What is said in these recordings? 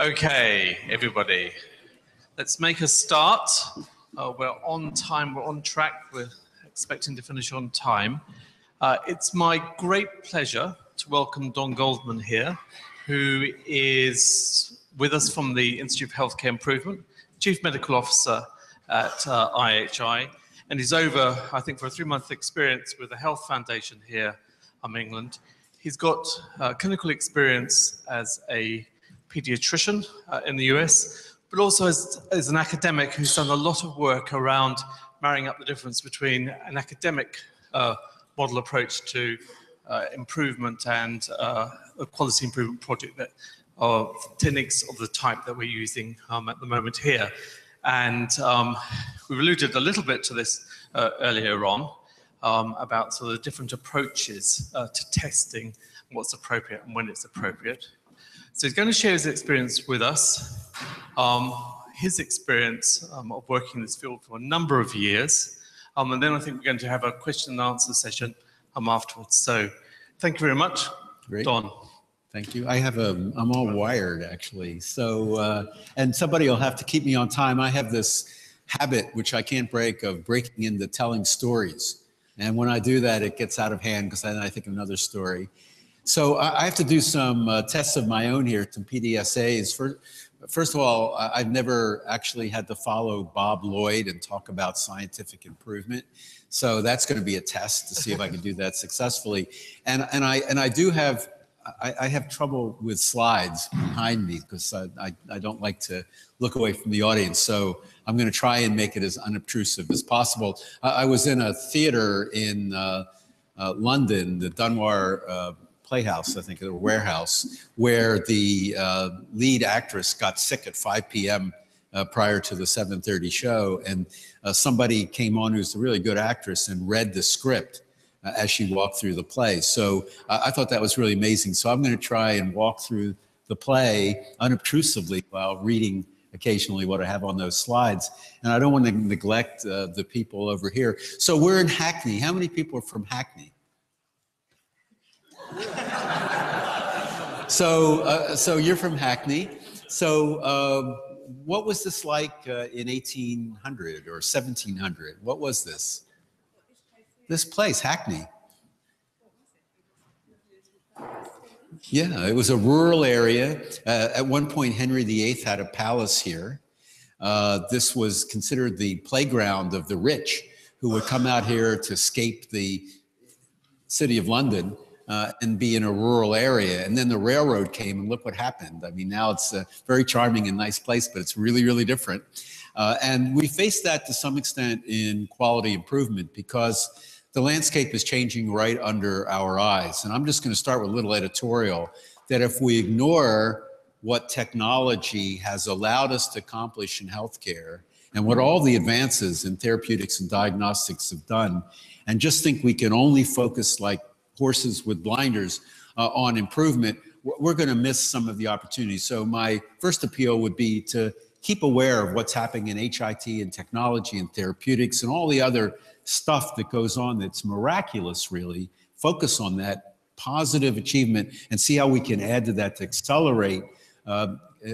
Okay, everybody, let's make a start. We're on time, we're on track, we're expecting to finish on time. It's my great pleasure to welcome Don Goldmann here, who is with us from the Institute of Healthcare Improvement, Chief Medical Officer at IHI, and he's over, I think, for a 3-month experience with the Health Foundation here in England. He's got clinical experience as a pediatrician in the US, but also as an academic who's done a lot of work around marrying up the difference between an academic model approach to improvement and a quality improvement project that of techniques of the type that we're using at the moment here. And we've alluded a little bit to this earlier on about sort of different approaches to testing what's appropriate and when it's appropriate. So he's going to share his experience with us, his experience of working in this field for a number of years, and then I think we're going to have a question and answer session afterwards. So thank you very much, Great. Don. Thank you. I'm all wired actually. So, and somebody will have to keep me on time. I have this habit, which I can't break, of breaking into telling stories. And when I do that, it gets out of hand because then I think of another story. So I have to do some tests of my own here, some PDSAs. First of all, I've never actually had to follow Bob Lloyd and talk about scientific improvement. So that's going to be a test to see if I can do that successfully. And I do have, I have trouble with slides behind me because I don't like to look away from the audience. So I'm going to try and make it as unobtrusive as possible. I was in a theater in London, the Dunbar Playhouse, I think, or warehouse, where the lead actress got sick at 5 p.m. Prior to the 7:30 show, and somebody came on who's a really good actress and read the script as she walked through the play. So I thought that was really amazing. So I'm going to try and walk through the play unobtrusively while reading occasionally what I have on those slides. And I don't want to neglect the people over here. So we're in Hackney. How many people are from Hackney? So you're from Hackney. So what was this like in 1800 or 1700? What was this? This place, Hackney. Yeah, it was a rural area. At one point, Henry VIII had a palace here. This was considered the playground of the rich who would come out here to escape the city of London and be in a rural area. And then the railroad came and look what happened. I mean, now it's a very charming and nice place, but it's really, really different. And we face that to some extent in quality improvement because the landscape is changing right under our eyes. And I'm just going to start with a little editorial that if we ignore what technology has allowed us to accomplish in healthcare and what all the advances in therapeutics and diagnostics have done, and just think we can only focus like horses with blinders on improvement, we're going to miss some of the opportunities. So my first appeal would be to keep aware of what's happening in HIT and technology and therapeutics and all the other stuff that goes on that's miraculous, really. Focus on that positive achievement and see how we can add to that to accelerate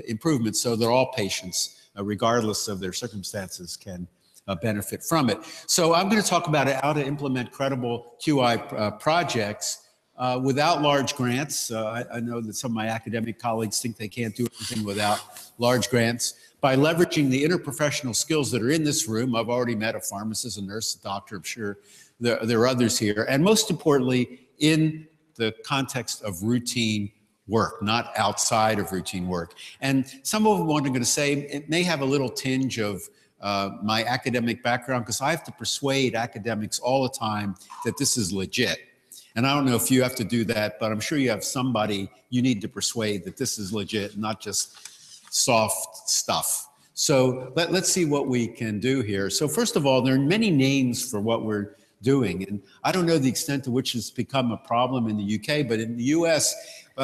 improvement so that all patients, regardless of their circumstances, can benefit from it. So I'm going to talk about how to implement credible QI projects without large grants. I know that some of my academic colleagues think they can't do anything without large grants. By leveraging the interprofessional skills that are in this room, I've already met a pharmacist, a nurse, a doctor, I'm sure there are others here. And most importantly, in the context of routine work, not outside of routine work. And some of them what I'm going to say, it may have a little tinge of my academic background because I have to persuade academics all the time that this is legit. And I don't know if you have to do that, but I'm sure you have somebody you need to persuade that this is legit, not just soft stuff. So let's see what we can do here. So first of all, there are many names for what we're doing. And I don't know the extent to which it's become a problem in the UK, but in the US,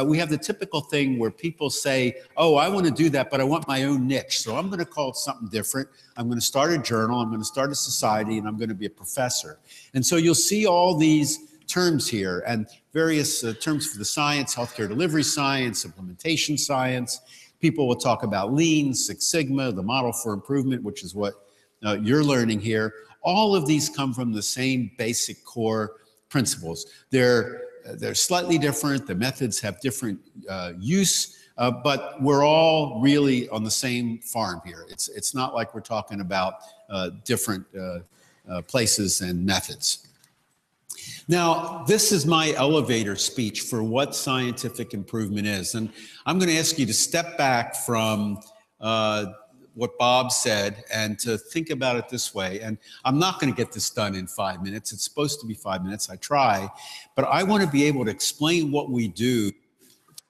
we have the typical thing where people say, oh, I want to do that, but I want my own niche. So I'm going to call it something different. I'm going to start a journal. I'm going to start a society, and I'm going to be a professor. And so you'll see all these terms here and various terms for the science, healthcare delivery science, implementation science. People will talk about Lean, Six Sigma, the model for improvement, which is what you're learning here. All of these come from the same basic core principles. They're slightly different. The methods have different use, but we're all really on the same farm here. It's not like we're talking about different places and methods. Now, this is my elevator speech for what scientific improvement is. And I'm going to ask you to step back from what Bob said and to think about it this way. And I'm not going to get this done in 5 minutes. It's supposed to be 5 minutes. I try. But I want to be able to explain what we do to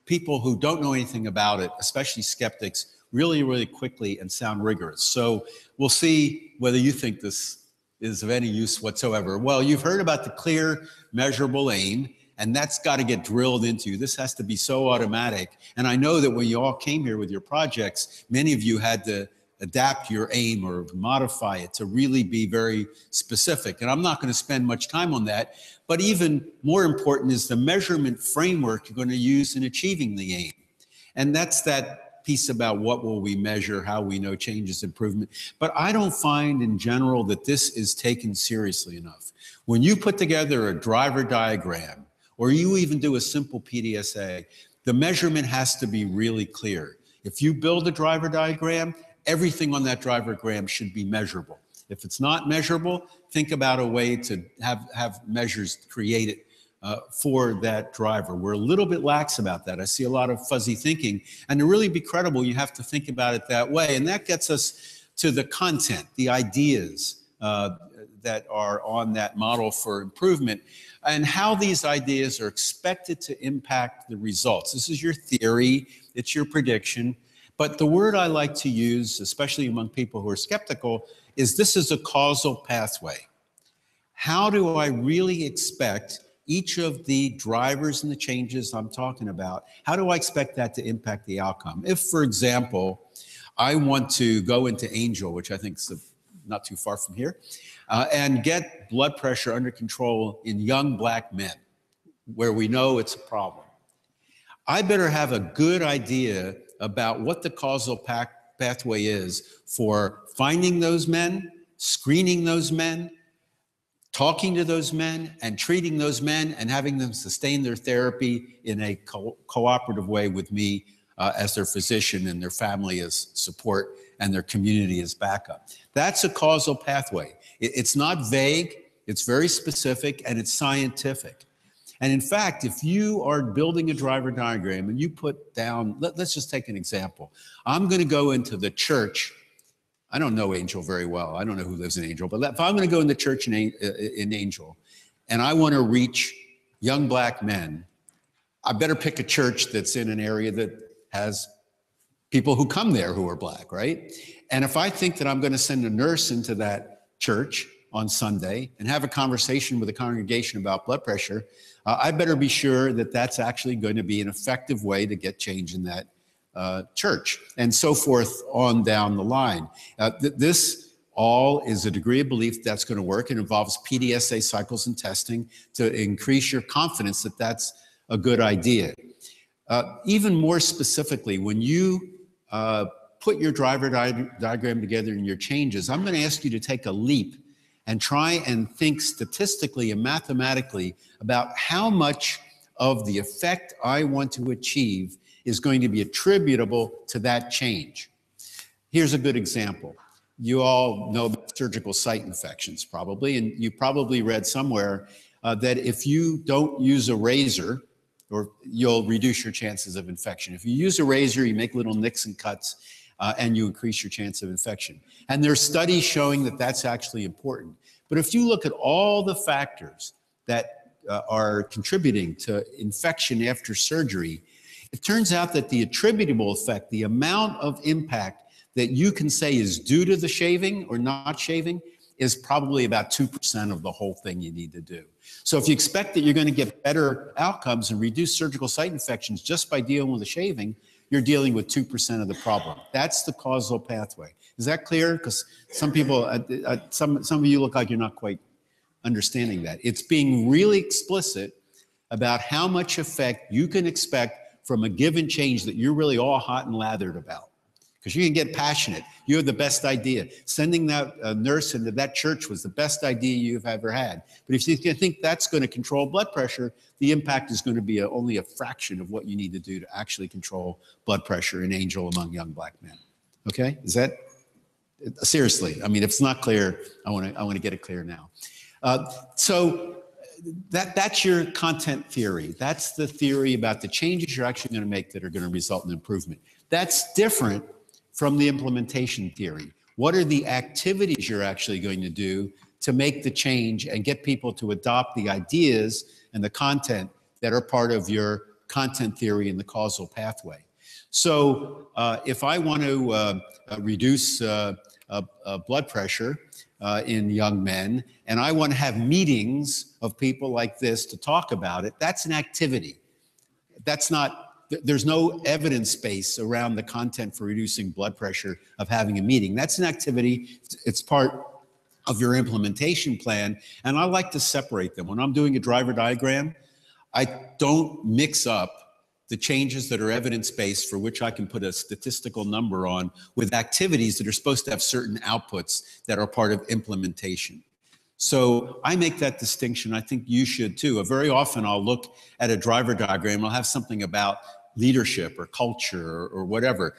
people who don't know anything about it, especially skeptics, really, really quickly and sound rigorous. So we'll see whether you think this is of any use whatsoever. Well, you've heard about the clear, measurable aim, and that's got to get drilled into you. This has to be so automatic. And I know that when you all came here with your projects, many of you had to adapt your aim or modify it to really be very specific. And I'm not going to spend much time on that. But even more important is the measurement framework you're going to use in achieving the aim. And that's that piece about what will we measure, how we know change is improvement. But I don't find in general that this is taken seriously enough. When you put together a driver diagram, or you even do a simple PDSA, the measurement has to be really clear. If you build a driver diagram, everything on that driver diagram should be measurable. If it's not measurable, think about a way to have measures created for that driver. We're a little bit lax about that. I see a lot of fuzzy thinking, and to really be credible, you have to think about it that way. And that gets us to the content, the ideas that are on that model for improvement, and how these ideas are expected to impact the results. This is your theory, it's your prediction, but the word I like to use, especially among people who are skeptical, is this is a causal pathway. How do I really expect each of the drivers and the changes I'm talking about, how do I expect that to impact the outcome? If, for example, I want to go into Angel, which I think is not too far from here, and get blood pressure under control in young Black men, where we know it's a problem, I better have a good idea about what the causal pathway is for finding those men, screening those men, talking to those men and treating those men and having them sustain their therapy in a cooperative way with me as their physician and their family as support and their community as backup. That's a causal pathway. It's not vague, it's very specific, and it's scientific. And in fact, if you are building a driver diagram and you put down, let's just take an example. I'm going to go into the church. I don't know Angel very well. I don't know who lives in Angel, but if I'm going to go in the church in Angel and I want to reach young Black men, I better pick a church that's in an area that has people who come there who are Black, right? And if I think that I'm going to send a nurse into that church on Sunday and have a conversation with the congregation about blood pressure, I better be sure that that's actually going to be an effective way to get change in that church, and so forth on down the line. This all is a degree of belief that's going to work. It involves PDSA cycles and testing to increase your confidence that that's a good idea. Even more specifically, when you put your driver diagram together and your changes, I'm going to ask you to take a leap and try and think statistically and mathematically about how much of the effect I want to achieve is going to be attributable to that change. Here's a good example. You all know about surgical site infections probably, and you probably read somewhere that if you don't use a razor, or you'll reduce your chances of infection. If you use a razor, you make little nicks and cuts, and you increase your chance of infection. And there's studies showing that that's actually important. But if you look at all the factors that are contributing to infection after surgery, it turns out that the attributable effect, the amount of impact that you can say is due to the shaving or not shaving, is probably about 2% of the whole thing you need to do. So if you expect that you're going to get better outcomes and reduce surgical site infections just by dealing with the shaving, you're dealing with 2% of the problem. That's the causal pathway. Is that clear? Because some people, some of you look like you're not quite understanding that. It's being really explicit about how much effect you can expect from a given change that you're really all hot and lathered about. Because you can get passionate. You have the best idea. Sending that nurse into that church was the best idea you've ever had. But if you think that's going to control blood pressure, the impact is going to be only a fraction of what you need to do to actually control blood pressure in Angel among young black men. Okay? Is that seriously? I mean, if it's not clear, I want to get it clear now. So that's your content theory. That's the theory about the changes you're actually going to make that are going to result in improvement. That's different from the implementation theory. What are the activities you're actually going to do to make the change and get people to adopt the ideas and the content that are part of your content theory in the causal pathway? So if I want to reduce blood pressure in young men, and I want to have meetings of people like this to talk about it, that's an activity. That's not, there's no evidence base around the content for reducing blood pressure of having a meeting. That's an activity. It's part of your implementation plan. And I like to separate them. When I'm doing a driver diagram, I don't mix up the changes that are evidence-based for which I can put a statistical number on with activities that are supposed to have certain outputs that are part of implementation. So I make that distinction. I think you should too. Very often I'll look at a driver diagram, I'll have something about leadership or culture or whatever.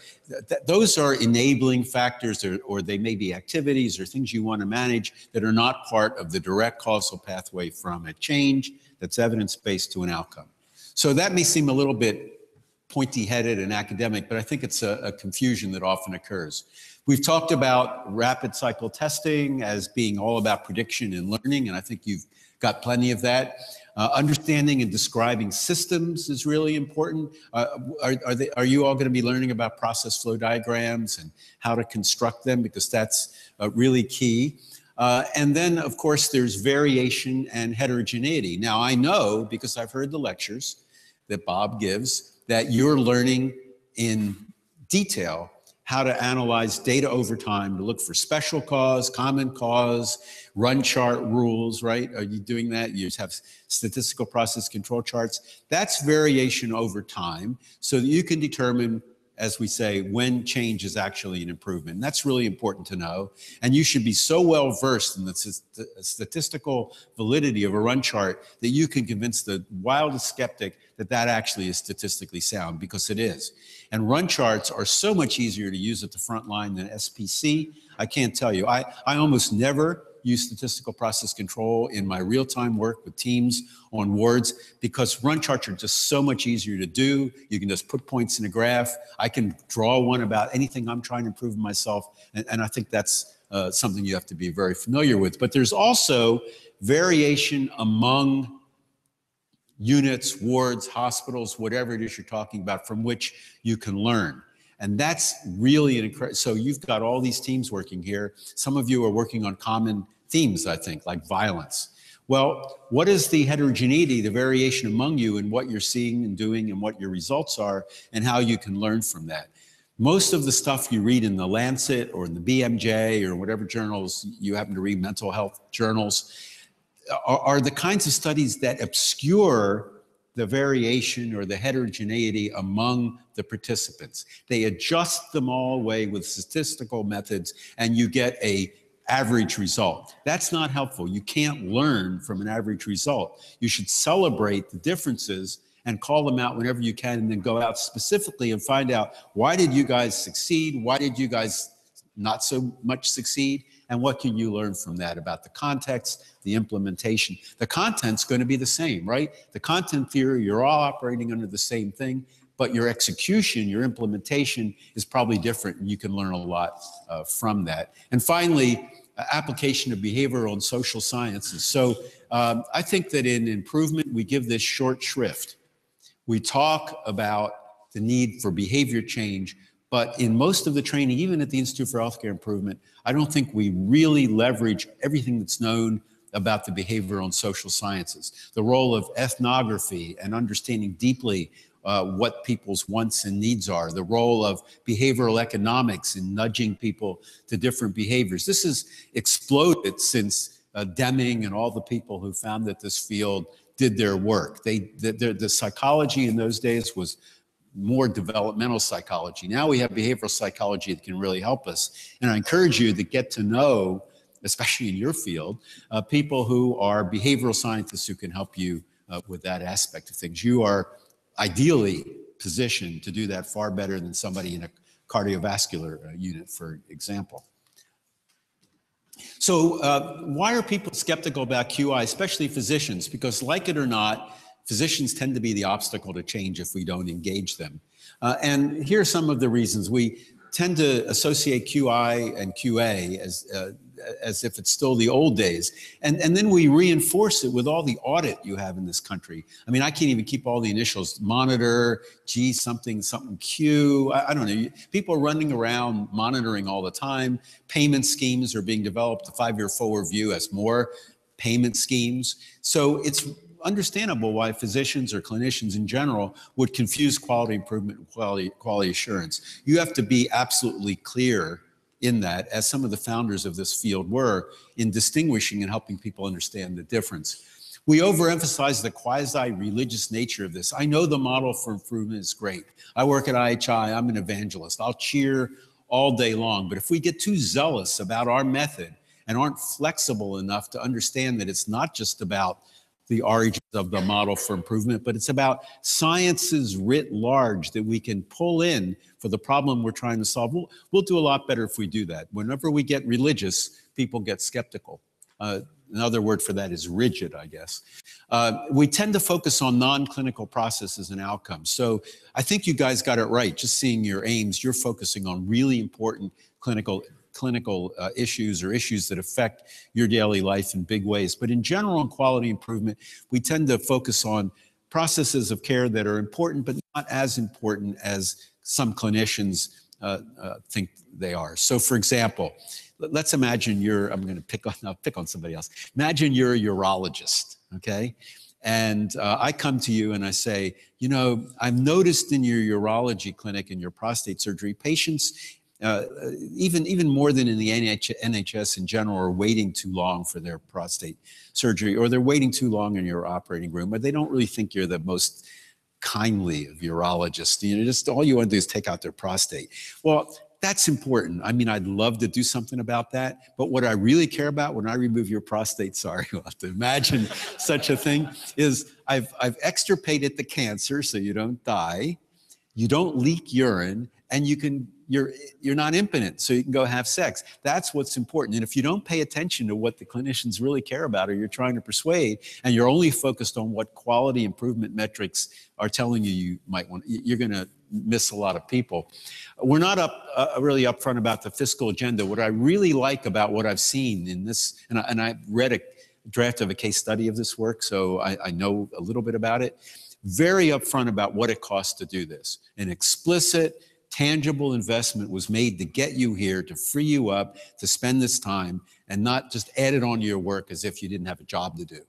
Those are enabling factors, or they may be activities or things you want to manage that are not part of the direct causal pathway from a change that's evidence-based to an outcome. So that may seem a little bit pointy-headed and academic, but I think it's a confusion that often occurs. We've talked about rapid cycle testing as being all about prediction and learning, and I think you've got plenty of that. Understanding and describing systems is really important. Are you all going to be learning about process flow diagrams and how to construct them? Because that's really key. And then, of course, there's variation and heterogeneity. Now, I know, because I've heard the lectures that Bob gives, that you're learning in detail how to analyze data over time to look for special cause, common cause, run chart rules, right? Are you doing that? You just have statistical process control charts. That's variation over time so that you can determine, as we say, when change is actually an improvement. And that's really important to know. And you should be so well versed in the statistical validity of a run chart that you can convince the wildest skeptic that that actually is statistically sound, because it is. And run charts are so much easier to use at the front line than SPC. I can't tell you. I almost never use statistical process control in my real-time work with teams on wards, because run charts are just so much easier to do. You can just put points in a graph. I can draw one about anything I'm trying to improve myself, and I think that's something you have to be very familiar with. But there's also variation among units, wards, hospitals, whatever it is you're talking about, from which you can learn. And that's really an incredible, so you've got all these teams working here. Some of you are working on common themes, I think, like violence. Well, what is the heterogeneity, the variation among you in what you're seeing and doing and what your results are and how you can learn from that? Most of the stuff you read in the Lancet or in the BMJ or whatever journals you happen to read, mental health journals, are the kinds of studies that obscure the variation or the heterogeneity among the participants. They adjust them all away with statistical methods and you get an average result. That's not helpful. You can't learn from an average result. You should celebrate the differences and call them out whenever you can, and then go out specifically and find out, why did you guys succeed? Why did you guys not so much succeed? And what can you learn from that about the context, the implementation? The content's going to be the same, right? The content theory, you're all operating under the same thing, but your execution, your implementation is probably different, and you can learn a lot from that. And finally, application of behavioral and social sciences. So I think that in improvement, we give this short shrift. We talk about the need for behavior change, but in most of the training, even at the Institute for Healthcare Improvement, I don't think we really leverage everything that's known about the behavioral and social sciences. The role of ethnography and understanding deeply what people's wants and needs are, the role of behavioral economics in nudging people to different behaviors. This has exploded since Deming and all the people who founded this field did their work. The psychology in those days was more developmental psychology. Now we have behavioral psychology that can really help us. And I encourage you to get to know, especially in your field, people who are behavioral scientists who can help you with that aspect of things. You are ideally positioned to do that far better than somebody in a cardiovascular unit, for example. So why are people skeptical about QI, especially physicians? Because like it or not, physicians tend to be the obstacle to change if we don't engage them. And here are some of the reasons. We tend to associate QI and QA as if it's still the old days. And then we reinforce it with all the audit you have in this country. I mean, I can't even keep all the initials. Monitor, G something, something Q. I don't know. People are running around monitoring all the time. Payment schemes are being developed. The 5-year forward view has more payment schemes. So it's understandable why physicians or clinicians in general would confuse quality improvement and quality assurance. You have to be absolutely clear in that, as some of the founders of this field were, in distinguishing and helping people understand the difference. We overemphasize the quasi-religious nature of this. I know the model for improvement is great. I work at IHI, I'm an evangelist. I'll cheer all day long, but if we get too zealous about our method and aren't flexible enough to understand that it's not just about the origins of the model for improvement, but it's about sciences writ large that we can pull in for the problem we're trying to solve. We'll do a lot better if we do that. Whenever we get religious, people get skeptical. Another word for that is rigid, I guess. We tend to focus on non-clinical processes and outcomes. So I think you guys got it right. Just seeing your aims, you're focusing on really important clinical issues or issues that affect your daily life in big ways. But in general, in quality improvement, we tend to focus on processes of care that are important, but not as important as some clinicians think they are. So for example, let's imagine I'll pick on somebody else. Imagine you're a urologist, okay? And I come to you and I say, you know, I've noticed in your urology clinic and your prostate surgery, patients even more than in the NHS in general, are waiting too long for their prostate surgery, or they're waiting too long in your operating room, or they don't really think you're the most kindly of urologists. You know, just all you want to do is take out their prostate. Well, that's important. I mean, I'd love to do something about that, but what I really care about when I remove your prostate, sorry, you'll have to imagine such a thing, is I've extirpated the cancer so you don't die, you don't leak urine, and you're not impotent, so you can go have sex. That's what's important. And if you don't pay attention to what the clinicians really care about, or you're trying to persuade, and you're only focused on what quality improvement metrics are telling you might want, you're going to miss a lot of people. We're not really upfront about the fiscal agenda. What I really like about what I've seen in this, and I read a draft of a case study of this work, so I know a little bit about it. Very upfront about what it costs to do this. An explicit, tangible investment was made to get you here, to free you up, to spend this time, and not just add it onto your work as if you didn't have a job to do.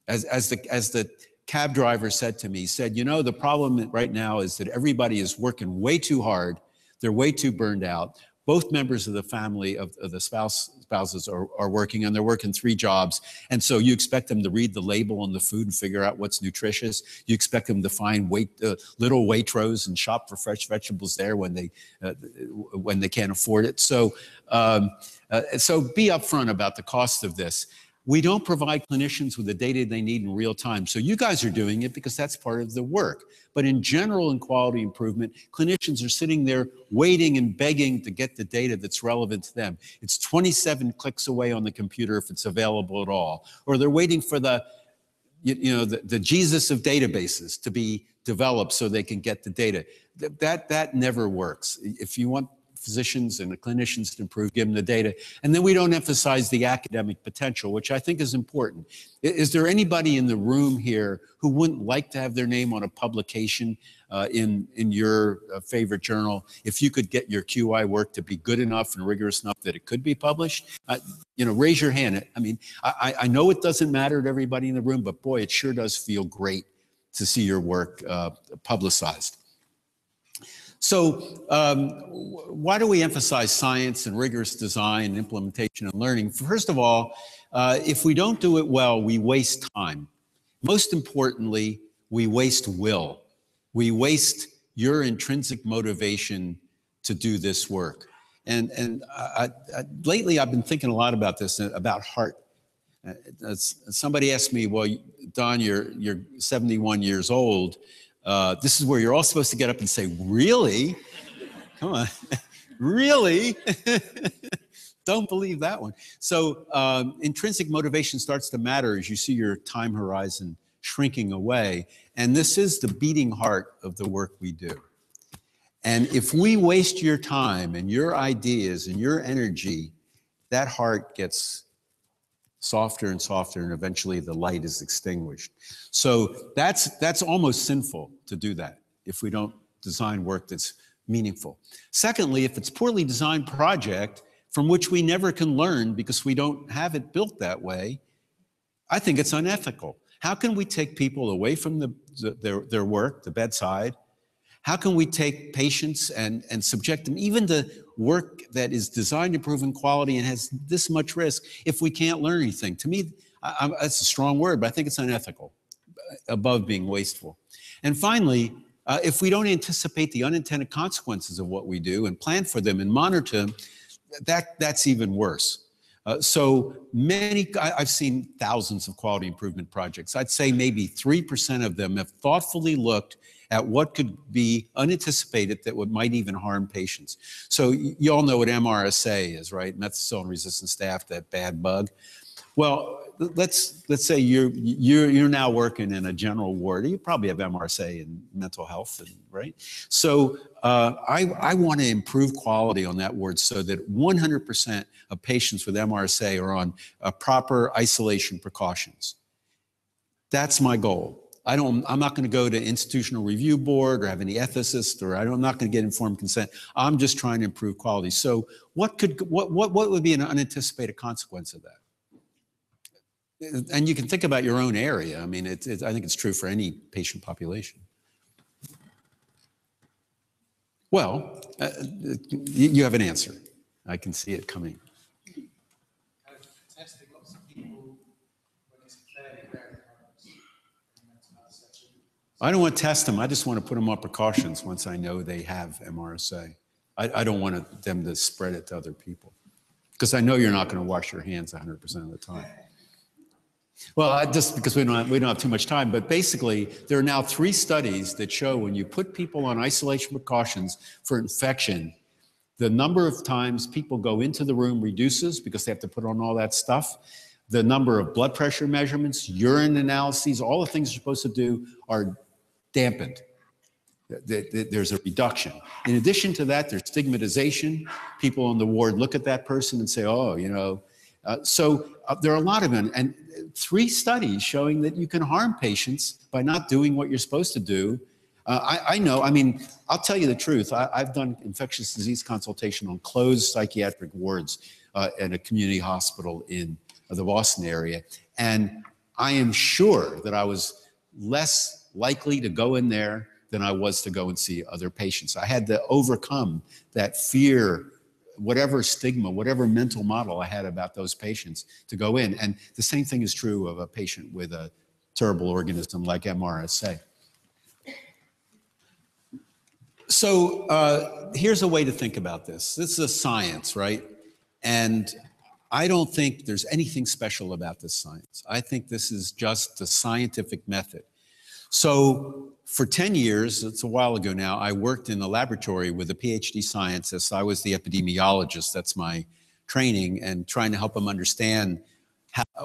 As the cab driver said to me, he said, you know, the problem right now is that everybody is working way too hard. They're way too burned out. Both members of the family of the spouses are working, and they're working 3 jobs. And so you expect them to read the label on the food and figure out what's nutritious. You expect them to find little Waitrose and shop for fresh vegetables there when they can't afford it. So be upfront about the cost of this. We don't provide clinicians with the data they need in real time. So you guys are doing it because that's part of the work. But in general, in quality improvement, clinicians are sitting there waiting and begging to get the data that's relevant to them. It's 27 clicks away on the computer if it's available at all. Or they're waiting for the Jesus of databases to be developed so they can get the data. That never works. If you want physicians and the clinicians to improve, give them the data. And then we don't emphasize the academic potential, which I think is important. Is there anybody in the room here who wouldn't like to have their name on a publication in your favorite journal if you could get your QI work to be good enough and rigorous enough that it could be published? Raise your hand. I mean, I know it doesn't matter to everybody in the room, but boy, it sure does feel great to see your work publicized. So why do we emphasize science and rigorous design, implementation, and learning? First of all, if we don't do it well, we waste time. Most importantly, we waste will. We waste your intrinsic motivation to do this work. And lately I've been thinking a lot about this, about heart. Somebody asked me, well, Don, you're 71 years old. This is where you're all supposed to get up and say, really? Come on, really? Don't believe that one. So intrinsic motivation starts to matter as you see your time horizon shrinking away. And this is the beating heart of the work we do. And if we waste your time and your ideas and your energy, that heart gets softer and softer, and eventually the light is extinguished. So that's almost sinful to do that if we don't design work that's meaningful. Secondly, if it's a poorly designed project from which we never can learn because we don't have it built that way, I think it's unethical. How can we take people away from their work, the bedside? How can we take patients and subject them even to work that is designed to improve in quality and has this much risk if we can't learn anything? To me, that's a strong word, but I think it's unethical, above being wasteful. And finally, if we don't anticipate the unintended consequences of what we do and plan for them and monitor them, that's even worse. I've seen thousands of quality improvement projects. I'd say maybe 3% of them have thoughtfully looked at what could be unanticipated that might even harm patients. So you all know what MRSA is, right? Methicillin-resistant staph, that bad bug. Well, let's say you're now working in a general ward. You probably have MRSA in mental health, right? So I want to improve quality on that ward so that 100% of patients with MRSA are on proper isolation precautions. That's my goal. I'm not going to go to institutional review board or have any ethicist, or I'm not going to get informed consent. I'm just trying to improve quality. So what would be an unanticipated consequence of that? And you can think about your own area. I mean, I think it's true for any patient population. Well, you have an answer. I can see it coming. Testing lots of people when it's fairly rare occurrence. I don't want to test them. I just want to put them on precautions once I know they have MRSA. I don't want them to spread it to other people because I know you're not going to wash your hands 100% of the time. Well, just because we don't have too much time, but basically there are now 3 studies that show when you put people on isolation precautions for infection, the number of times people go into the room reduces because they have to put on all that stuff. The number of blood pressure measurements, urine analyses, all the things you're supposed to do are dampened. There's a reduction. In addition to that, there's stigmatization. People on the ward look at that person and say, oh, you know. There are a lot of them, and 3 studies showing that you can harm patients by not doing what you're supposed to do. I know, I mean, I'll tell you the truth. I've done infectious disease consultation on closed psychiatric wards at a community hospital in the Boston area, and I am sure that I was less likely to go in there than I was to go and see other patients. I had to overcome that fear, whatever stigma, whatever mental model I had about those patients to go in. And the same thing is true of a patient with a terrible organism like MRSA. So here's a way to think about this. This is a science, right? And I don't think there's anything special about this science. I think this is just the scientific method. So for 10 years, it's a while ago now, I worked in the laboratory with a PhD scientist. I was the epidemiologist, that's my training, and trying to help them understand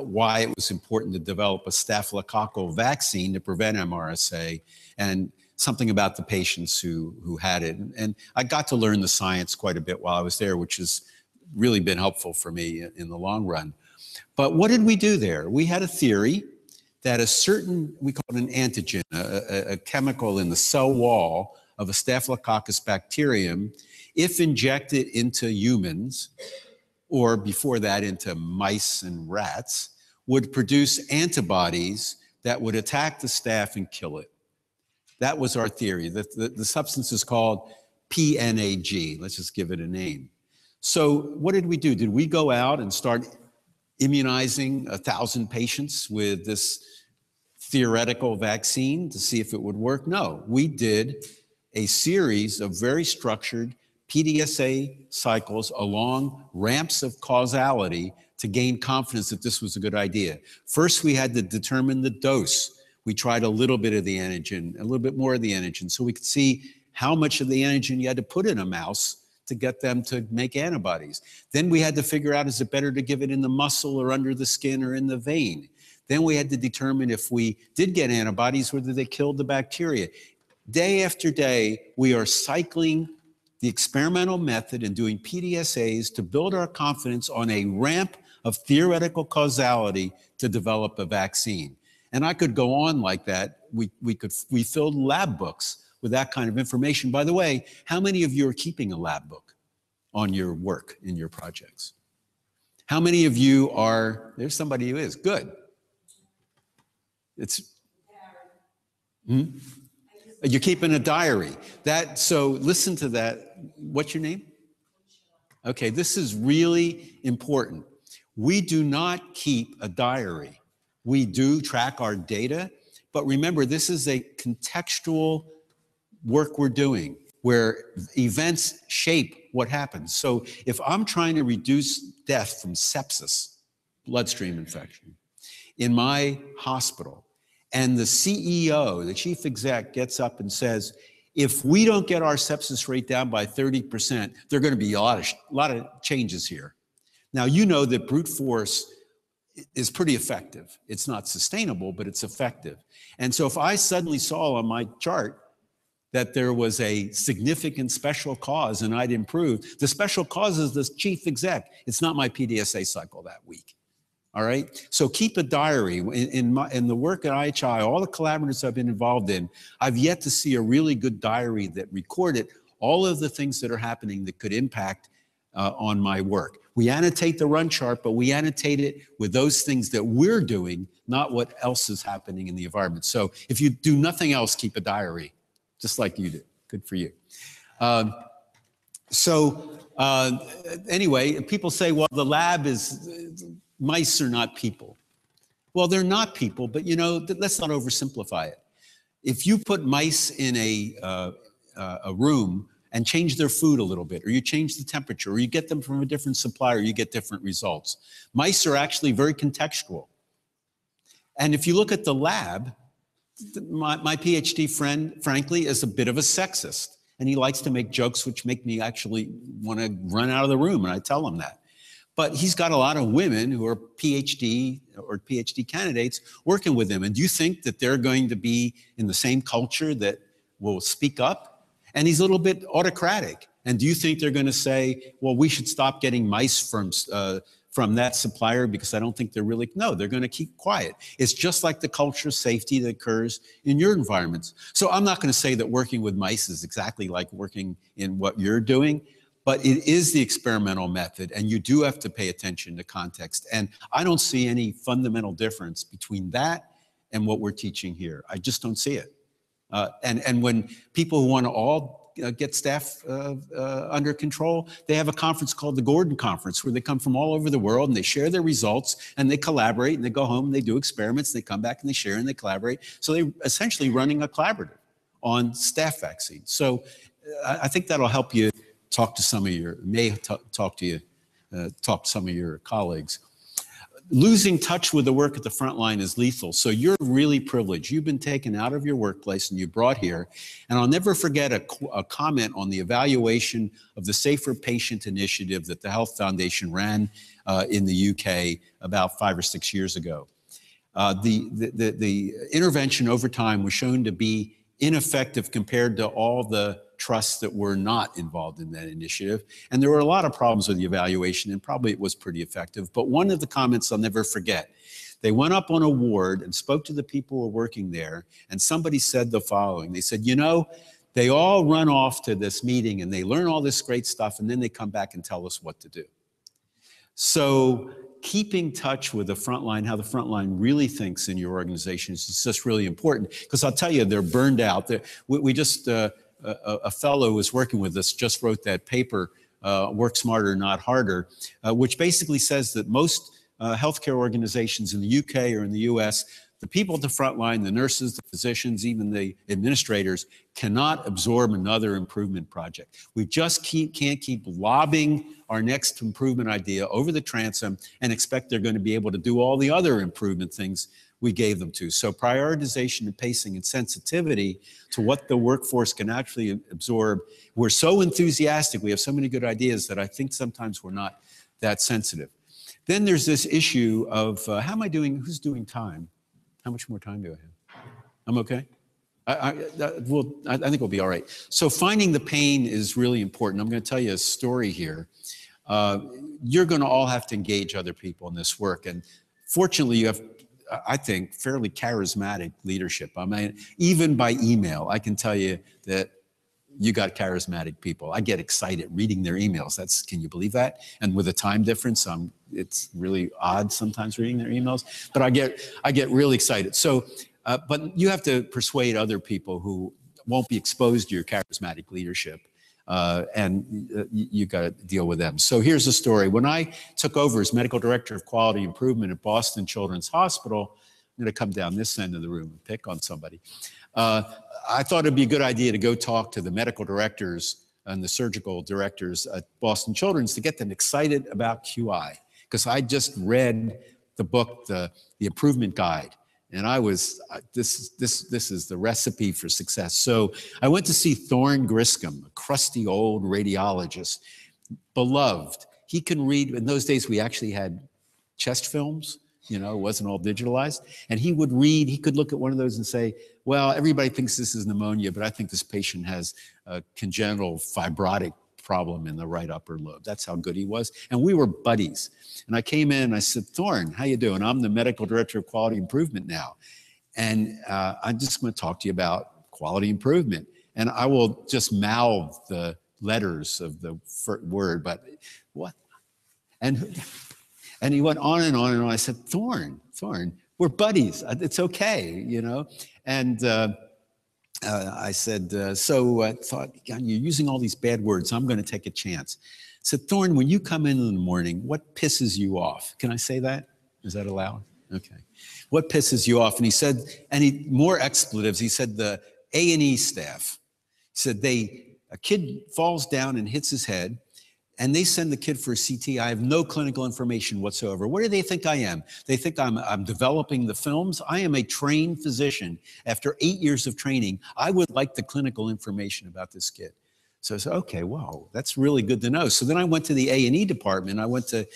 why it was important to develop a staphylococcal vaccine to prevent MRSA and something about the patients who had it. And I got to learn the science quite a bit while I was there, which has really been helpful for me in the long run. But what did we do there? We had a theory that a certain, we call it an antigen, a chemical in the cell wall of a Staphylococcus bacterium, if injected into humans, or before that into mice and rats, would produce antibodies that would attack the staph and kill it. That was our theory. The substance is called PNAG. Let's just give it a name. So what did we do? Did we go out and start immunizing 1,000 patients with this theoretical vaccine to see if it would work? No, we did a series of very structured PDSA cycles along ramps of causality to gain confidence that this was a good idea. First, we had to determine the dose. We tried a little bit of the antigen, a little bit more of the antigen, so we could see how much of the antigen you had to put in a mouse to get them to make antibodies. Then we had to figure out, is it better to give it in the muscle or under the skin or in the vein? Then we had to determine if we did get antibodies, whether they killed the bacteria. Day after day, we are cycling the experimental method and doing PDSAs to build our confidence on a ramp of theoretical causality to develop a vaccine. And I could go on like that. We filled lab books with that kind of information. By the way, how many of you are keeping a lab book on your work in your projects? How many of you are, there's somebody who is, good. It's, You're keeping a diary. So listen to that. What's your name? Okay, this is really important. We do not keep a diary. We do track our data, but remember, this is a contextual work we're doing where events shape what happens. So if I'm trying to reduce death from sepsis, bloodstream infection, in my hospital, and the CEO, the chief exec, gets up and says, if we don't get our sepsis rate down by 30%, there are going to be a lot of changes here. Now, you know that brute force is pretty effective. It's not sustainable, but it's effective. And so if I suddenly saw on my chart that there was a significant special cause and I'd improve, the special cause is the chief exec. It's not my PDSA cycle that week. All right, so keep a diary. In the work at IHI, all the collaborators I've been involved in, I've yet to see a really good diary that recorded all of the things that are happening that could impact on my work. We annotate the run chart, but we annotate it with those things that we're doing, not what else is happening in the environment. So if you do nothing else, keep a diary, just like you do. Good for you. Anyway, people say, well, the lab is... mice are not people. Well, they're not people, but you know, let's not oversimplify it. If you put mice in a room and change their food a little bit, or you change the temperature, or you get them from a different supplier, you get different results. Mice are actually very contextual. And if you look at the lab, my PhD friend, frankly, is a bit of a sexist. And he likes to make jokes which make me actually want to run out of the room, and I tell him that. But he's got a lot of women who are PhD or PhD candidates working with him. And do you think that they're going to be in the same culture that will speak up? And he's a little bit autocratic. And do you think they're going to say, well, we should stop getting mice from that supplier because I don't think they're really, no, they're going to keep quiet. It's just like the culture of safety that occurs in your environments. So I'm not going to say that working with mice is exactly like working in what you're doing. But it is the experimental method, and you do have to pay attention to context. And I don't see any fundamental difference between that and what we're teaching here. I just don't see it. And when people who want to all get staff under control, they have a conference called the Gordon Conference, where they come from all over the world and they share their results and they collaborate and they go home and they do experiments. They come back and they share and they collaborate. So they're essentially running a collaborative on staph vaccines. So I think that'll help you talk to some of your, talk to some of your colleagues. Losing touch with the work at the front line is lethal. So you're really privileged. You've been taken out of your workplace and you brought here. And I'll never forget a comment on the evaluation of the Safer Patient Initiative that the Health Foundation ran in the UK about 5 or 6 years ago. The intervention over time was shown to be ineffective compared to all the trusts that were not involved in that initiative. And there were a lot of problems with the evaluation, and probably it was pretty effective. But one of the comments I'll never forget, they went up on a ward and spoke to the people who were working there, and somebody said the following. They said, you know, they all run off to this meeting and they learn all this great stuff, and then they come back and tell us what to do. So keeping touch with the front line, how the front line really thinks in your organization is just really important, because I'll tell you, they're burned out. A fellow who was working with us just wrote that paper, Work Smarter, Not Harder, which basically says that most healthcare organizations in the UK or in the US the people at the front line, the nurses, the physicians, even the administrators, cannot absorb another improvement project. We just can't keep lobbing our next improvement idea over the transom and expect they're going to be able to do all the other improvement things we gave them to. So prioritization and pacing and sensitivity to what the workforce can actually absorb. We're so enthusiastic, we have so many good ideas that I think sometimes we're not that sensitive. Then there's this issue of how am I doing, who's doing time? How much more time do I have? I'm okay? I think we'll be all right. So finding the pain is really important. I'm going to tell you a story here. You're going to all have to engage other people in this work. And fortunately, you have, I think, fairly charismatic leadership. I mean, even by email, I can tell you that you got charismatic people. I get excited reading their emails. Can you believe that? And with a time difference, it's really odd sometimes reading their emails, but I get really excited. So, but you have to persuade other people who won't be exposed to your charismatic leadership, and you got to deal with them. So here's the story. When I took over as medical director of quality improvement at Boston Children's Hospital, I'm going to come down this end of the room and pick on somebody. I thought it'd be a good idea to go talk to the medical directors and the surgical directors at Boston Children's to get them excited about QI. Because I just read the book, the Improvement Guide, and I was, this is the recipe for success. So I went to see Thorne Griscom, a crusty old radiologist, beloved. He can read, in those days we actually had chest films, you know, it wasn't all digitalized. And he would read, he could look at one of those and say, well, everybody thinks this is pneumonia, but I think this patient has a congenital fibrotic problem in the right upper lobe. That's how good he was. And we were buddies. And I came in and I said, Thorne, how you doing? I'm the medical director of quality improvement now. And I'm just going to talk to you about quality improvement. And I will just mouth the letters of the word, but what? And he went on and on and on. I said, Thorne, we're buddies. It's okay, you know? And I said, so I thought, God, you're using all these bad words. I'm going to take a chance. I said, Thorne, when you come in the morning, what pisses you off? Can I say that? Is that allowed? Okay. What pisses you off? And he said, more expletives. He said, the A&E staff. He said, a kid falls down and hits his head, and they send the kid for a CT. I have no clinical information whatsoever. What do they think I am? They think I'm developing the films. I am a trained physician. After 8 years of training, I would like the clinical information about this kid. So I said, okay, wow, that's really good to know. So then I went to the A&E department. I went to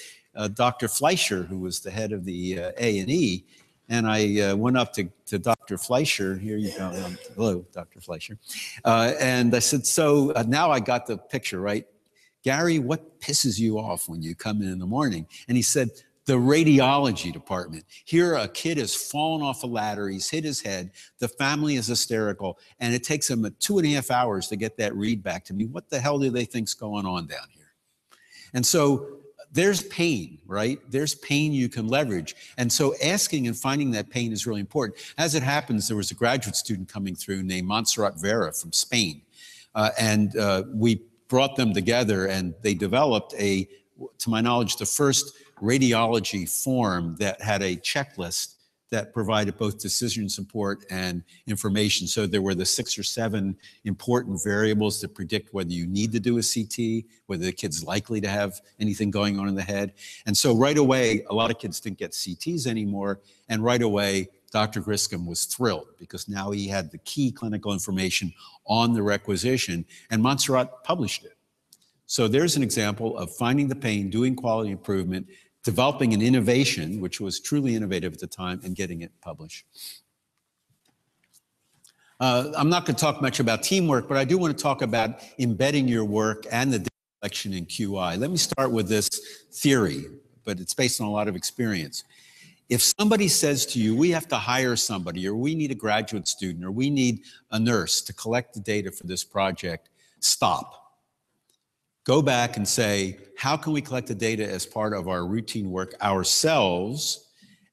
Dr. Fleischer, who was the head of the A&E, and I went up to Dr. Fleischer. Here you go. Hello, Dr. Fleischer. And I said, so now I got the picture, right? Gary, what pisses you off when you come in the morning? And he said, the radiology department. Here, a kid has fallen off a ladder. He's hit his head. The family is hysterical. And it takes him 2.5 hours to get that read back to me. What the hell do they think's going on down here? And so there's pain, right? There's pain you can leverage. And so asking and finding that pain is really important. As it happens, there was a graduate student coming through named Montserrat Vera from Spain. We brought them together, and they developed to my knowledge, the first radiology form that had a checklist that provided both decision support and information. So there were the 6 or 7 important variables that predict whether you need to do a CT, whether the kid's likely to have anything going on in the head. And so right away, a lot of kids didn't get CTs anymore. And right away, Dr. Griscom was thrilled because now he had the key clinical information on the requisition, and Montserrat published it. So there's an example of finding the pain, doing quality improvement, developing an innovation, which was truly innovative at the time, and getting it published. I'm not going to talk much about teamwork, but I do want to talk about embedding your work and the data collection in QI. Let me start with this theory, but it's based on a lot of experience. If somebody says to you, we have to hire somebody, or we need a graduate student, or we need a nurse to collect the data for this project, stop. Go back and say, how can we collect the data as part of our routine work ourselves?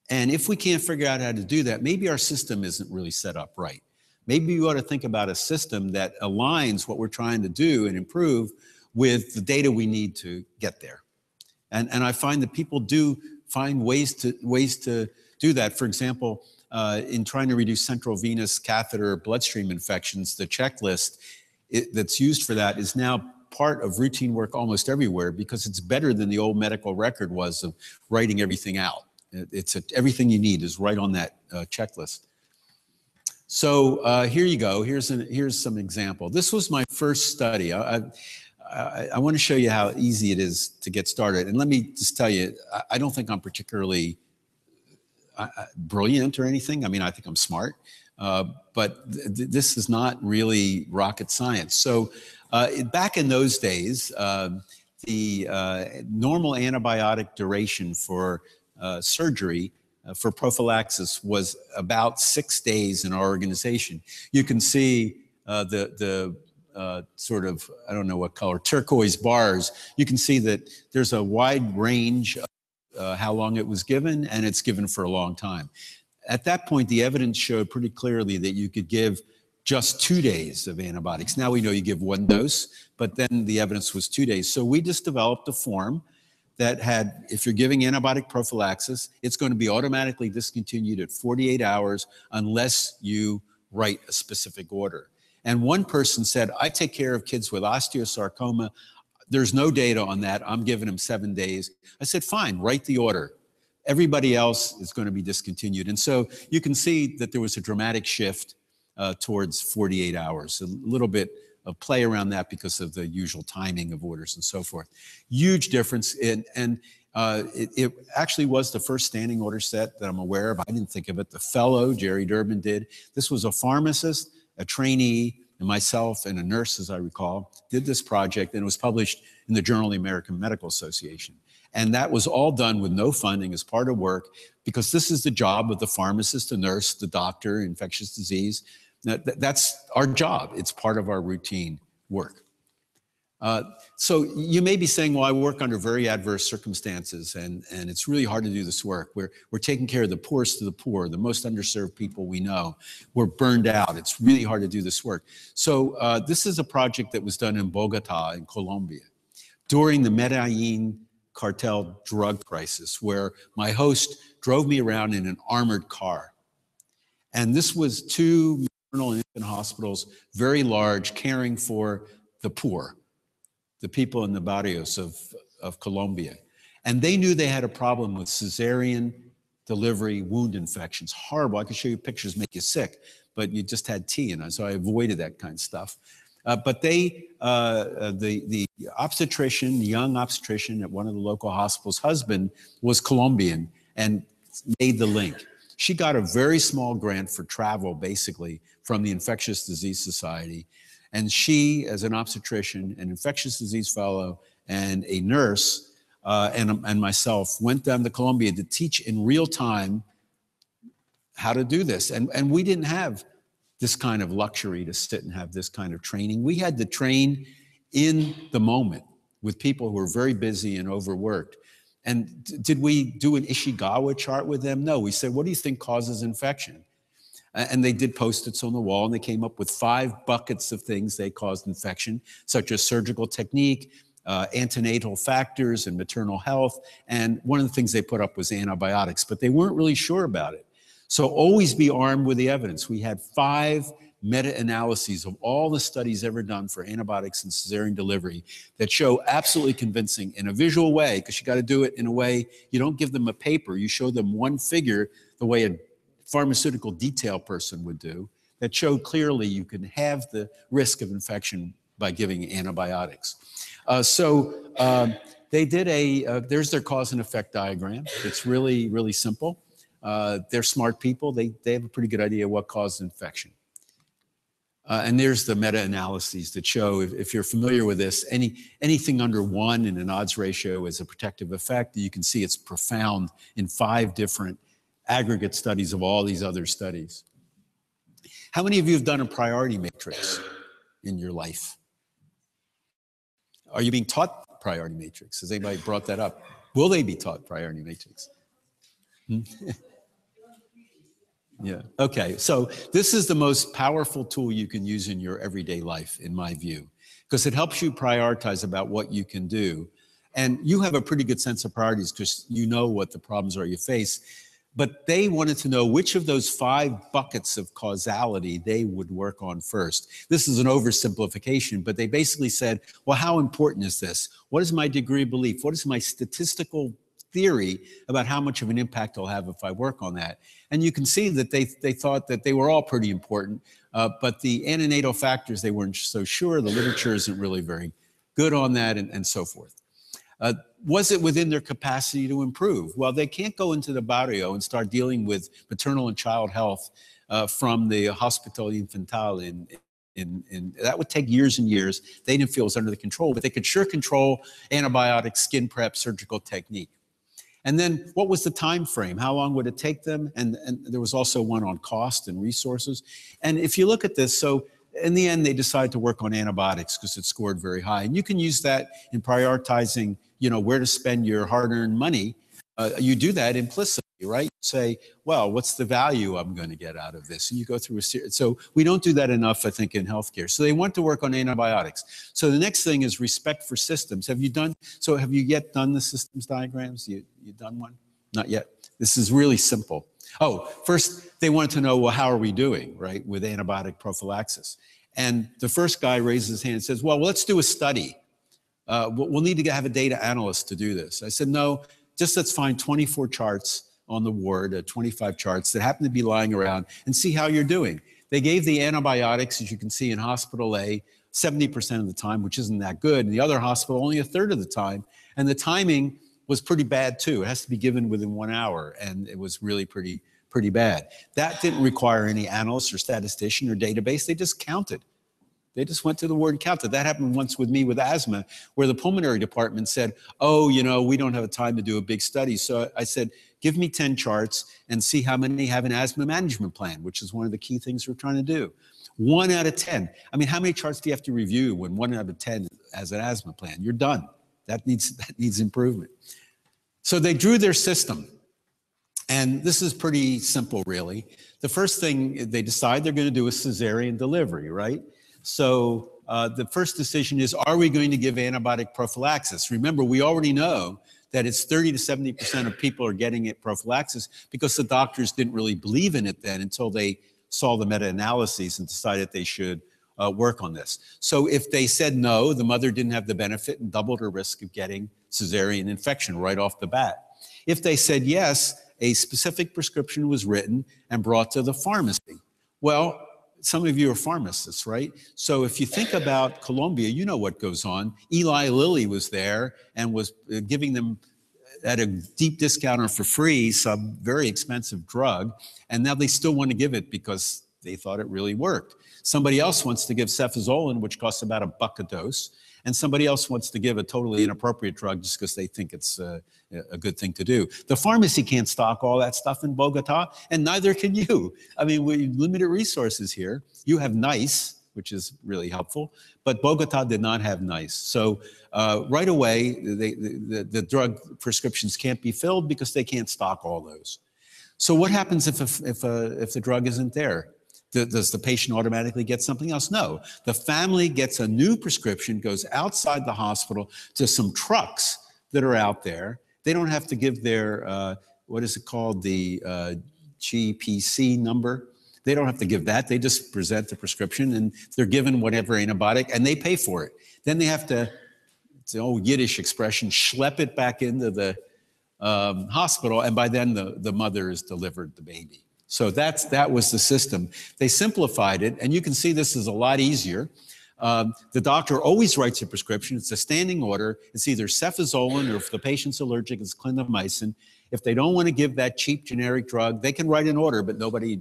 And if we can't figure out how to do that, maybe our system isn't really set up right. Maybe you ought to think about a system that aligns what we're trying to do and improve with the data we need to get there. And I find that people do find ways to do that. For example, in trying to reduce central venous catheter bloodstream infections, the checklist that's used for that is now part of routine work almost everywhere because it's better than the old medical record was of writing everything out. Everything you need is right on that checklist. So here you go. Here's some example. This was my first study. I want to show you how easy it is to get started. And let me just tell you, I don't think I'm particularly brilliant or anything. I mean, I think I'm smart, but this is not really rocket science. So back in those days, the normal antibiotic duration for surgery for prophylaxis was about 6 days in our organization. You can see the sort of, I don't know what color, turquoise bars. You can see that there's a wide range of how long it was given, and it's given for a long time. At that point, the evidence showed pretty clearly that you could give just 2 days of antibiotics. Now we know you give 1 dose, but then the evidence was 2 days. So we just developed a form that had, if you're giving antibiotic prophylaxis, it's going to be automatically discontinued at 48 hours unless you write a specific order. And one person said, I take care of kids with osteosarcoma. There's no data on that. I'm giving them 7 days. I said, fine, write the order. Everybody else is going to be discontinued. And so you can see that there was a dramatic shift towards 48 hours, a little bit of play around that because of the usual timing of orders and so forth. Huge difference. It actually was the first standing order set that I'm aware of. I didn't think of it. The fellow, Jerry Durbin, did. This was a pharmacist, a trainee, and myself and a nurse, as I recall, did this project, and it was published in the Journal of the American Medical Association. And that was all done with no funding as part of work, because this is the job of the pharmacist, the nurse, the doctor, infectious disease. That's our job. It's part of our routine work. So you may be saying, well, I work under very adverse circumstances, and it's really hard to do this work. We're taking care of the poorest of the poor, the most underserved people we know. We're burned out. It's really hard to do this work. So this is a project that was done in Bogota in Colombia during the Medellin cartel drug crisis, where my host drove me around in an armored car. And this was 2 maternal and infant hospitals, very large, caring for the poor, the people in the barrios of Colombia. And they knew they had a problem with cesarean delivery wound infections. Horrible. I could show you pictures, make you sick, but you just had tea, and so I avoided that kind of stuff. But the obstetrician, the young obstetrician at one of the local hospitals' husband was Colombian and made the link. She got a very small grant for travel, basically, from the Infectious Disease Society. And she, as an obstetrician, an infectious disease fellow, and a nurse, and myself, went down to Colombia to teach in real time how to do this. And we didn't have this kind of luxury to sit and have this kind of training. We had to train in the moment with people who were very busy and overworked. And did we do an Ishikawa chart with them? No, we said, what do you think causes infection? And they did Post-its on the wall, and they came up with 5 buckets of things that caused infection, such as surgical technique, antenatal factors, and maternal health. And one of the things they put up was antibiotics, but they weren't really sure about it. So always be armed with the evidence. We had 5 meta-analyses of all the studies ever done for antibiotics and cesarean delivery that show absolutely convincing in a visual way, because you got to do it in a way, you don't give them a paper, you show them one figure the way a pharmaceutical detail person would do, that showed clearly you can have the risk of infection by giving antibiotics. They did there's their cause and effect diagram. It's really, really simple. They're smart people. They have a pretty good idea what caused infection. And there's the meta-analyses that show, if you're familiar with this, anything under 1 in an odds ratio is a protective effect. You can see it's profound in 5 different aggregate studies of all these other studies. How many of you have done a priority matrix in your life? Are you being taught priority matrix? Has anybody brought that up? Will they be taught priority matrix? Yeah, okay. So this is the most powerful tool you can use in your everyday life, in my view, because it helps you prioritize about what you can do. And you have a pretty good sense of priorities because you know what the problems are you face. But they wanted to know which of those 5 buckets of causality they would work on first. This is an oversimplification, but they basically said, well, how important is this? What is my degree of belief? What is my statistical theory about how much of an impact I'll have if I work on that? And you can see that they thought that they were all pretty important, but the antenatal factors, they weren't so sure. The literature isn't really very good on that, and so forth. Was it within their capacity to improve? Well, they can't go into the barrio and start dealing with maternal and child health from the Hospital Infantil that would take years and years. They didn't feel it was under the control, but they could sure control antibiotics, skin prep, surgical technique. And then what was the time frame? How long would it take them? And there was also one on cost and resources. And if you look at this, so in the end, they decided to work on antibiotics because it scored very high. And you can use that in prioritizing, you know, where to spend your hard-earned money. You do that implicitly, right? You say, well, what's the value I'm going to get out of this? And you go through a series. So we don't do that enough, I think, in healthcare. So they want to work on antibiotics. So the next thing is respect for systems. Have you yet done the systems diagrams? You done one? Not yet. This is really simple. Oh, first, they wanted to know, well, how are we doing, right, with antibiotic prophylaxis? And the first guy raises his hand and says, well, let's do a study. We'll need to have a data analyst to do this. I said, no, just let's find 24 charts on the ward, 25 charts that happen to be lying around, and see how you're doing. They gave the antibiotics, as you can see in Hospital A, 70% of the time, which isn't that good. In the other hospital, only 1/3 of the time. And the timing was pretty bad too. It has to be given within 1 hour, and it was really pretty bad. That didn't require any analyst or statistician or database. They just counted. They just went to the ward and counted. That happened once with me with asthma, where the pulmonary department said, oh, you know, we don't have time to do a big study. So I said, give me 10 charts and see how many have an asthma management plan, which is one of the key things we're trying to do. 1 out of 10. I mean, how many charts do you have to review when 1 out of 10 has an asthma plan? You're done. That needs improvement. So they drew their system. And this is pretty simple, really. The first thing they decide they're going to do is cesarean delivery, right? So the first decision is, are we going to give antibiotic prophylaxis? Remember, we already know that it's 30 to 70% of people are getting it prophylaxis because the doctors didn't really believe in it then until they saw the meta-analyses and decided they should work on this. So if they said no, the mother didn't have the benefit and doubled her risk of getting cesarean infection right off the bat. If they said yes, a specific prescription was written and brought to the pharmacy. Well, some of you are pharmacists, right? So if you think about Colombia, you know what goes on. Eli Lilly was there and was giving them at a deep discount or for free some very expensive drug, and now they still want to give it because they thought it really worked. Somebody else wants to give cefazolin, which costs about $1 a dose, and somebody else wants to give a totally inappropriate drug just because they think it's a good thing to do. The pharmacy can't stock all that stuff in Bogota, and neither can you. I mean, we limited resources here. You have NICE, which is really helpful, but Bogota did not have NICE. So right away, the drug prescriptions can't be filled because they can't stock all those. So what happens if the drug isn't there? Does the patient automatically get something else? No. The family gets a new prescription, goes outside the hospital to some trucks that are out there. They don't have to give their, what is it called, the GPC number. They don't have to give that. They just present the prescription and they're given whatever antibiotic and they pay for it. Then they have to, it's an old Yiddish expression, schlep it back into the hospital, and by then the mother has delivered the baby. So that was the system. They simplified it, and you can see this is a lot easier. The doctor always writes a prescription. It's a standing order. It's either cefazolin, or if the patient's allergic, it's clindamycin. If they don't want to give that cheap generic drug, they can write an order, but nobody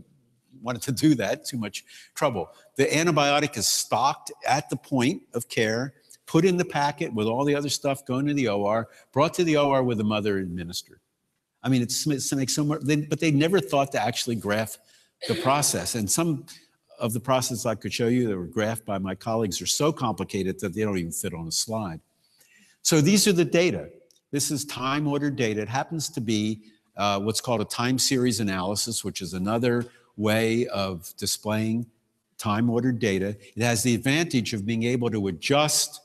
wanted to do that. Too much trouble. The antibiotic is stocked at the point of care, put in the packet with all the other stuff, going to the OR, brought to the OR with the mother administered. I mean, it makes so much, but they never thought to actually graph the process. And some of the processes I could show you that were graphed by my colleagues are so complicated that they don't even fit on a slide. So these are the data. This is time-ordered data. It happens to be what's called a time series analysis, which is another way of displaying time-ordered data. It has the advantage of being able to adjust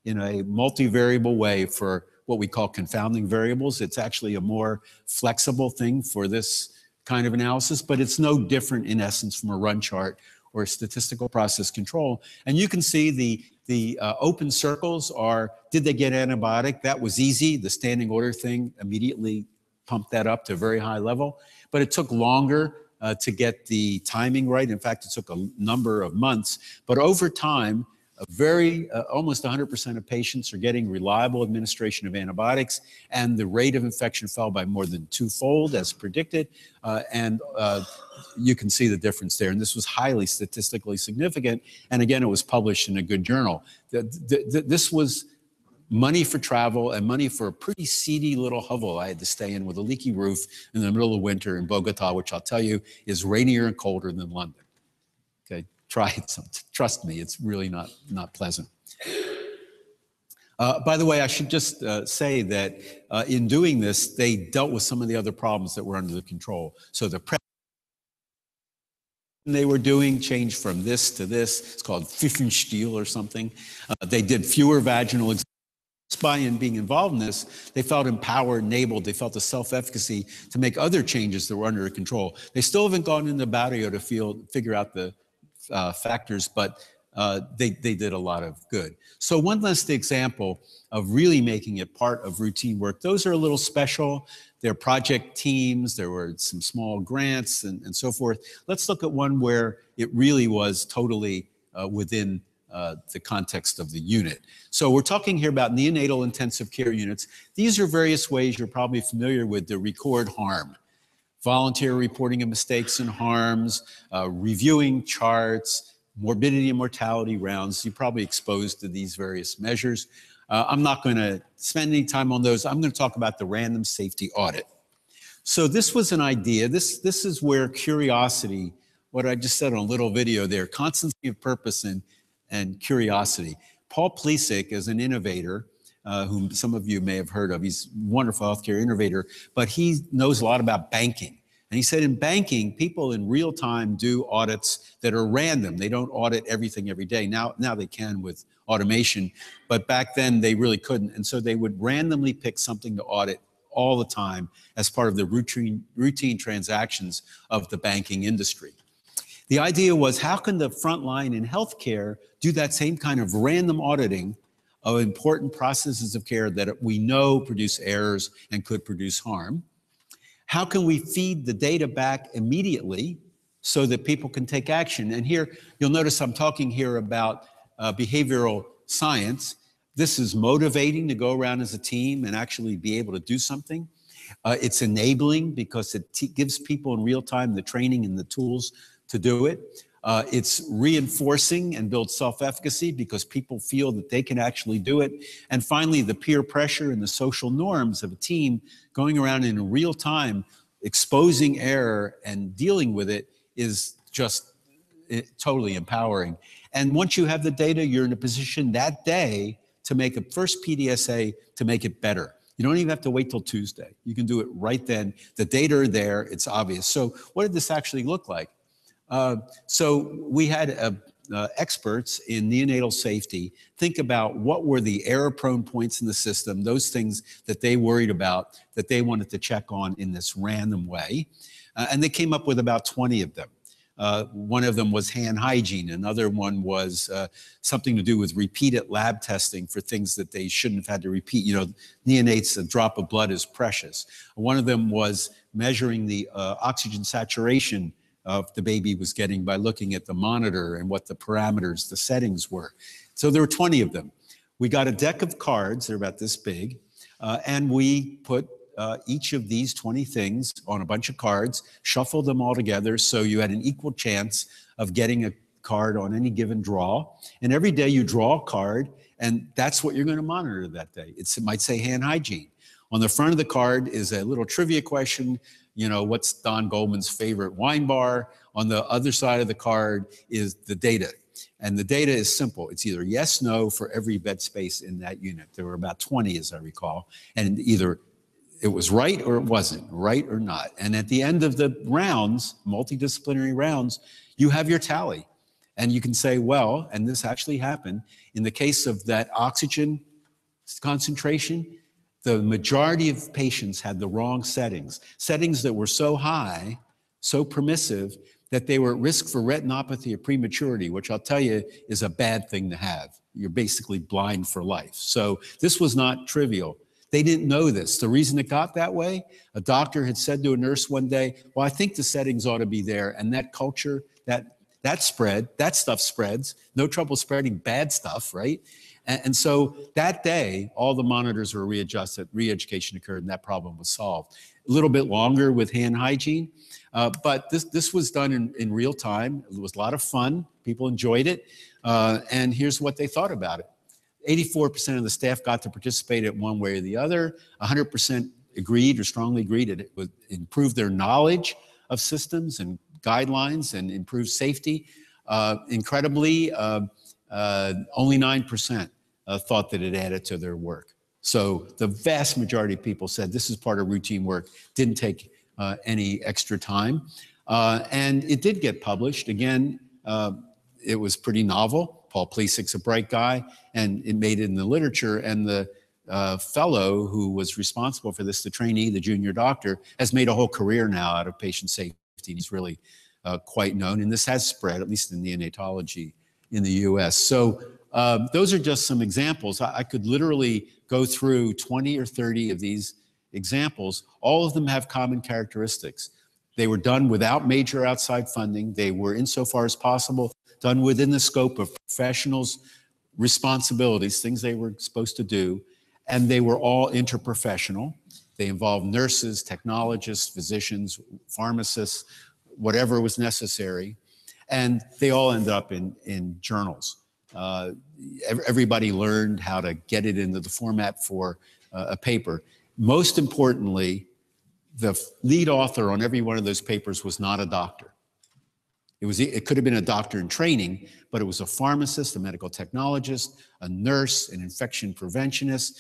in a multivariable way for what we call confounding variables. It's actually a more flexible thing for this kind of analysis, but it's no different in essence from a run chart or statistical process control. And you can see the open circles are, did they get antibiotic? That was easy. The standing order thing immediately pumped that up to a very high level, but it took longer to get the timing right. In fact, it took a number of months, but over time, almost 100% of patients are getting reliable administration of antibiotics, and the rate of infection fell by more than twofold as predicted, and you can see the difference there. And this was highly statistically significant, and again, it was published in a good journal. This was money for travel and money for a pretty seedy little hovel I had to stay in with a leaky roof in the middle of winter in Bogota, which I'll tell you is rainier and colder than London. Okay, try it. Trust me, it's really not pleasant. By the way, I should just say that in doing this, they dealt with some of the other problems that were under the control. So the they were doing changed from this to this. It's called Pfiffenstiel or something. They did fewer vaginal exams. By being involved in this, they felt empowered, enabled, they felt the self-efficacy to make other changes that were under control. They still haven't gone into barrio to figure out the factors, but they did a lot of good. So one last example of really making it part of routine work. Those are a little special. They're project teams. There were some small grants and so forth. Let's look at one where it really was totally within the context of the unit. So we're talking here about neonatal intensive care units. These are various ways you're probably familiar with to record harm. Volunteer reporting of mistakes and harms, reviewing charts, morbidity and mortality rounds. You're probably exposed to these various measures. I'm not going to spend any time on those. I'm going to talk about the random safety audit. So this was an idea. This is where curiosity, what I just said on a little video there, constancy of purpose and curiosity. Paul Plesic is an innovator, whom some of you may have heard of. He's a wonderful healthcare innovator, but he knows a lot about banking. And he said in banking, people in real time do audits that are random. They don't audit everything every day. Now they can with automation, but back then they really couldn't. And so they would randomly pick something to audit all the time as part of the routine transactions of the banking industry. The idea was, how can the front line in healthcare do that same kind of random auditing of important processes of care that we know produce errors and could produce harm? How can we feed the data back immediately so that people can take action? And here, you'll notice I'm talking here about behavioral science. This is motivating to go around as a team and actually be able to do something. It's enabling because it gives people in real time the training and the tools to do it. It's reinforcing and builds self-efficacy because people feel that they can actually do it. And finally, the peer pressure and the social norms of a team going around in real time, exposing error and dealing with it is just totally empowering. And once you have the data, you're in a position that day to make a first PDSA to make it better. You don't even have to wait till Tuesday. You can do it right then. The data are there, it's obvious. So what did this actually look like? So we had experts in neonatal safety think about what were the error-prone points in the system, those things that they worried about, that they wanted to check on in this random way. And they came up with about 20 of them. One of them was hand hygiene. Another one was something to do with repeated lab testing for things that they shouldn't have had to repeat. You know, neonates, a drop of blood is precious. One of them was measuring the oxygen saturation of the baby was getting by looking at the monitor and what the parameters, the settings were. So there were 20 of them. We got a deck of cards, they're about this big, and we put each of these 20 things on a bunch of cards, shuffled them all together so you had an equal chance of getting a card on any given draw. And every day you draw a card, and that's what you're going to monitor that day. It might say hand hygiene. On the front of the card is a little trivia question. You know, what's Don Goldman's favorite wine bar? On the other side of the card is the data. And the data is simple. It's either yes, no for every bed space in that unit. There were about 20, as I recall. And either it was right or it wasn't, right or not. And at the end of the rounds, multidisciplinary rounds, you have your tally. And you can say, well, and this actually happened, in the case of that oxygen concentration, the majority of patients had the wrong settings, settings that were so high so permissive that they were at risk for retinopathy of prematurity, which I'll tell you is a bad thing to have. You're basically blind for life. So this was not trivial. They didn't know this. The reason it got that way, a doctor had said to a nurse one day, well, I think the settings ought to be there. And that culture, that spread, that stuff spreads. No trouble spreading bad stuff, right? And so that day, all the monitors were readjusted, re-education occurred, and that problem was solved. A little bit longer with hand hygiene, but this was done in real time. It was a lot of fun. People enjoyed it. And here's what they thought about it. 84% of the staff got to participate in one way or the other. 100% agreed or strongly agreed that it would improve their knowledge of systems and guidelines and improve safety. Incredibly, only 9% thought that it added to their work. So the vast majority of people said this is part of routine work, didn't take any extra time. And it did get published. Again, it was pretty novel. Paul Plesik's a bright guy, and it made it in the literature. And the fellow who was responsible for this, the trainee, the junior doctor, has made a whole career now out of patient safety. He's really quite known. And this has spread, at least in neonatology in the US. So those are just some examples. I could literally go through 20 or 30 of these examples. All of them have common characteristics. They were done without major outside funding. They were, insofar as possible, done within the scope of professionals' responsibilities, things they were supposed to do, and they were all interprofessional. They involved nurses, technologists, physicians, pharmacists, whatever was necessary, and they all end up in journals. Everybody learned how to get it into the format for a paper. Most importantly, the lead author on every one of those papers was not a doctor. It could have been a doctor in training, but it was a pharmacist, a medical technologist, a nurse, an infection preventionist.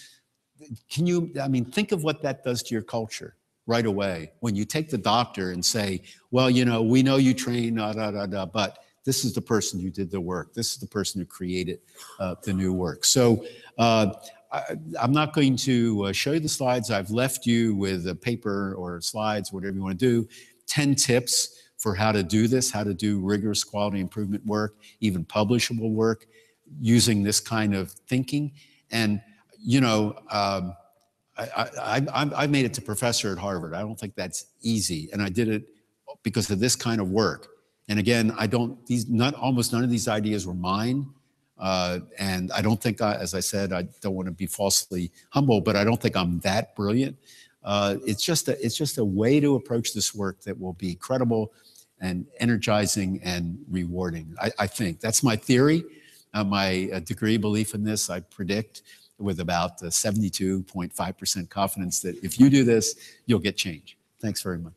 Think of what that does to your culture right away. When you take the doctor and say, well, we know you train, but this is the person who did the work. This is the person who created the new work. So I'm not going to show you the slides. I've left you with a paper or slides, whatever you want to do, 10 tips for how to do this, how to do rigorous quality improvement work, even publishable work, using this kind of thinking. And, I made it to professor at Harvard. I don't think that's easy. And I did it because of this kind of work. And again, almost none of these ideas were mine. And I don't think, as I said, I don't want to be falsely humble, but I don't think I'm that brilliant. It's just a way to approach this work that will be credible and energizing and rewarding. I think that's my theory, my degree belief in this. I predict with about 72.5% confidence that if you do this, you'll get change. Thanks very much.